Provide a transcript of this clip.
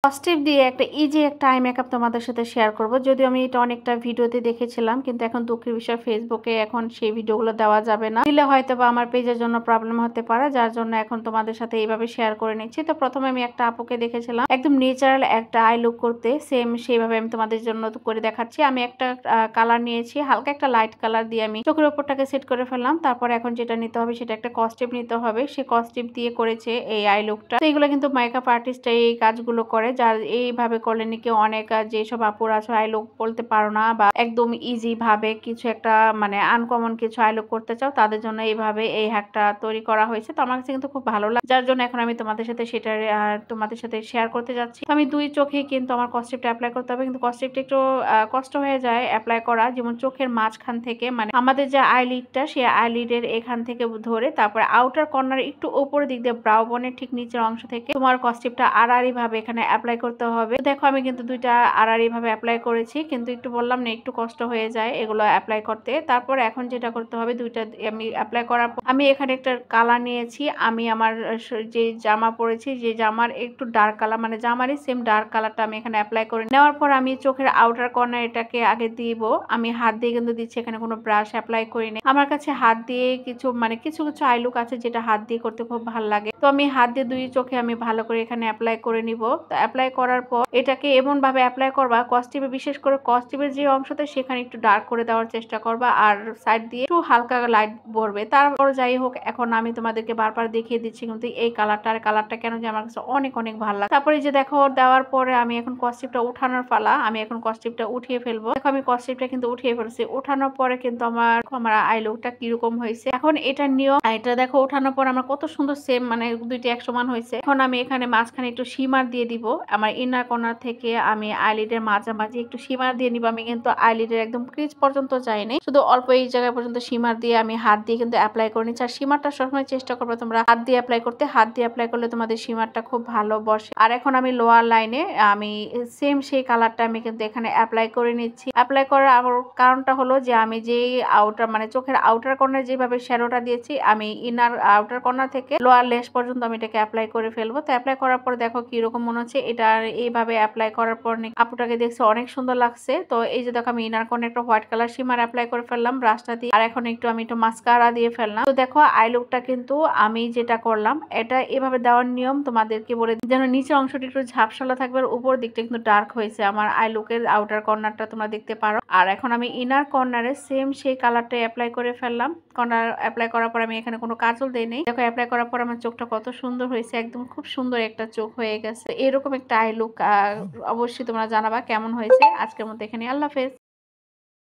Positive দিয়ে একটা easy একটা আই মেকআপ তোমাদের সাথে শেয়ার করব। যদিও আমি এটা অনেকটা ভিডিওতে দেখেছিলাম, কিন্তু এখন দুঃখের বিষয় ফেসবুকে এখন সেই ভিডিওগুলো দেওয়া যাবে না। দিলে হয়তো বা আমার পেজের জন্য প্রবলেম হতে পারে, যার জন্য এখন তোমাদের সাথে এইভাবে শেয়ার করে নিচ্ছি। তো প্রথমে আমি একটা আপুকে দেখেছিলাম একদম ন্যাচারাল একটা আই লুক করতে, সেম সেইভাবে আমি তোমাদের জন্য করে দেখাচ্ছি। আমি একটা কালার নিয়েছি, হালকা একটা লাইট কালার দিয়ে আমি চোখের উপরটাকে সেট করে ফেললাম। তারপর এখন যেটা নিতে হবে সেটা একটা কস্টিপ নিতে হবে। সে কস্টিপ দিয়ে করেছে এই আই লুকটা। তো এগুলো কিন্তু মেকআপ আর্টিস্ট এই কাজগুলো করে, যার এইভাবে করলে নাকি অনেক যেসব আপুরা আছে আই লুক বলতে পারো না বা একদম ইজি ভাবে কিছু একটা মানে আনকমন কিছু আই লুক করতে চাও, তাদের জন্য এইভাবে এই হ্যাকটা তৈরি করা হয়েছে। তো আমার কাছে কিন্তু খুব ভালো লাগে, যার জন্য এখন আমি তোমাদের সাথে সেটা তোমাদের সাথে শেয়ার করতে যাচ্ছি। তো আমি দুই চোখে কিন্তু আমার কস্টিপটা অ্যাপ্লাই করতে হবে, কিন্তু কস্টিপটা একটু কষ্ট হয়ে যায় অ্যাপ্লাই করা। যেমন চোখের মাঝখান থেকে মানে আমাদের যে আইলিডটা, সেই আইলিডের এখান থেকে ধরে তারপরে আউটার কর্নার একটু উপরের দিক দিয়ে ব্রাউ বনের ঠিক নিচের অংশ থেকে তোমার কস্টিপটা আড়াআড়ি ভাবে এখানে অ্যাপ্লাই করতে হবে। দেখো আমি কিন্তু দুইটা আড়াআড়ি ভাবে অ্যাপ্লাই করেছি, কিন্তু একটু বললাম না একটু কষ্ট হয়ে যায় এগুলো অ্যাপ্লাই করতে। তারপর এখন যেটা করতে হবে, দুইটা আমি অ্যাপ্লাই করার পর আমি এখানে একটা কালার নিয়েছি। আমি আমার যে জামা পরেছি, যে জামার একটু ডার্ক কালার মানে জামারই সেম ডার্ক কালারটা আমি এখানে অ্যাপ্লাই করে নেওয়ার পর আমি চোখের আউটার কর্নার এটাকে আগে দিব। আমি হাত দিয়ে কিন্তু দিচ্ছি, এখানে কোনো ব্রাশ অ্যাপ্লাই করিনি। আমার কাছে হাত দিয়ে কিছু মানে কিছু কিছু আই লুক আছে যেটা হাত দিয়ে করতে খুব ভালো লাগে। তো আমি হাত দিয়ে দুই চোখে আমি ভালো করে এখানে অ্যাপ্লাই করে নিব। তো অ্যাপ্লাই করার পর এটাকে এমন ভাবে অ্যাপ্লাই করবা, কস্টিপে বিশেষ করে কস্টিপের যে অংশতে সেখানে একটু ডার্ক করে দেওয়ার চেষ্টা করবা, আর সাইড দিয়ে একটু হালকা লাইট ভরবে। তারপর যাই হোক, এখন আমি তোমাদেরকে বারবার দেখিয়ে দিচ্ছি কিন্তু এই কালারটা কেন যে আমার কাছে অনেক অনেক ভালো লাগে। তারপরে যে দেখো দেওয়ার পরে আমি এখন কস্টিপটা উঠানোর পালা, আমি এখন কস্টিপটা উঠিয়ে ফেলবো। দেখো আমি কস্টিপটা কিন্তু উঠিয়ে ফেলছি। উঠানোর পরে কিন্তু আমার আই লুকটা কিরকম হয়েছে এখন এটা নিও। এটা দেখো উঠানোর পর আমার কত সুন্দর সেম মানে দুইটা এক সমান হয়েছে। এখন আমি এখানে মাঝখানে একটু শিমার দিয়ে দিব। আমার ইনার কর্নার থেকে আমি আইলিডের মাঝামাঝি একটু শিমার দিয়ে নিব। আমি কিন্তু আইলিডের একদম ক্রিজ পর্যন্ত যাইনি, শুধু অল্প এই জায়গা পর্যন্ত শিমার দিয়ে আমি হাত দিয়ে কিন্তু অ্যাপ্লাই করে নিচ্ছি। আর শিমারটা সবসময় চেষ্টা করবে তোমরা হাত দিয়ে অ্যাপ্লাই করতে, হাত দিয়ে অ্যাপ্লাই করলে তোমাদের শিমারটা খুব ভালো বসে। আর এখন আমি লোয়ার লাইনে আমি সেম সেই কালারটা আমি কিন্তু এখানে অ্যাপ্লাই করে নিচ্ছি। অ্যাপ্লাই করার কারণটা হলো যে আমি যেই আউটার মানে চোখের আউটার কর্নার যেভাবে শ্যাডোটা দিয়েছি, আমি ইনার আউটার কর্নার থেকে লোয়ার লেস পর্যন্ত আমি এটাকে অ্যাপ্লাই করে ফেলবো। তো অ্যাপ্লাই করার পর দেখো কিরকম মনে হচ্ছে। এটা এইভাবে অ্যাপ্লাই করার পর আপুটাকে দেখছি অনেক সুন্দর লাগছে। তো এই যে দেখো আমি ইনার কর্নার একটা হোয়াইট কালার শিমার অ্যাপ্লাই করে ফেললাম ব্রাশটা দিয়ে, আর এখন আমি একটু মাস্কারা দিয়ে ফেললাম। তো দেখো আই লুকটা কিন্তু আমি যেটা করলাম এটা এভাবে দেওয়ার নিয়ম তোমাদেরকে বলে যেন নিচের অংশটা একটু ঝাপসালা থাকবে, আর উপর দিকটা কিন্তু ডার্ক হয়েছে আমার আই লুকের আউটার কর্নারটা তোমরা দেখতে পারো। আর এখন আমি ইনার কর্নারে সেম সেই কালারটা অ্যাপ্লাই করে ফেললাম। কর্নার অ্যাপ্লাই করার পর আমি এখানে কোনো কাজল দেই নেই। দেখো অ্যাপ্লাই করার পর আমার চোখটা কত সুন্দর হয়েছে, একদম খুব সুন্দর একটা চোখ হয়ে গেছে। এরকম একটা আই লুক অবশ্যই তোমরা জানাবা কেমন হয়েছে। আজকের মতো এখানে আল্লাহ হাফেজ।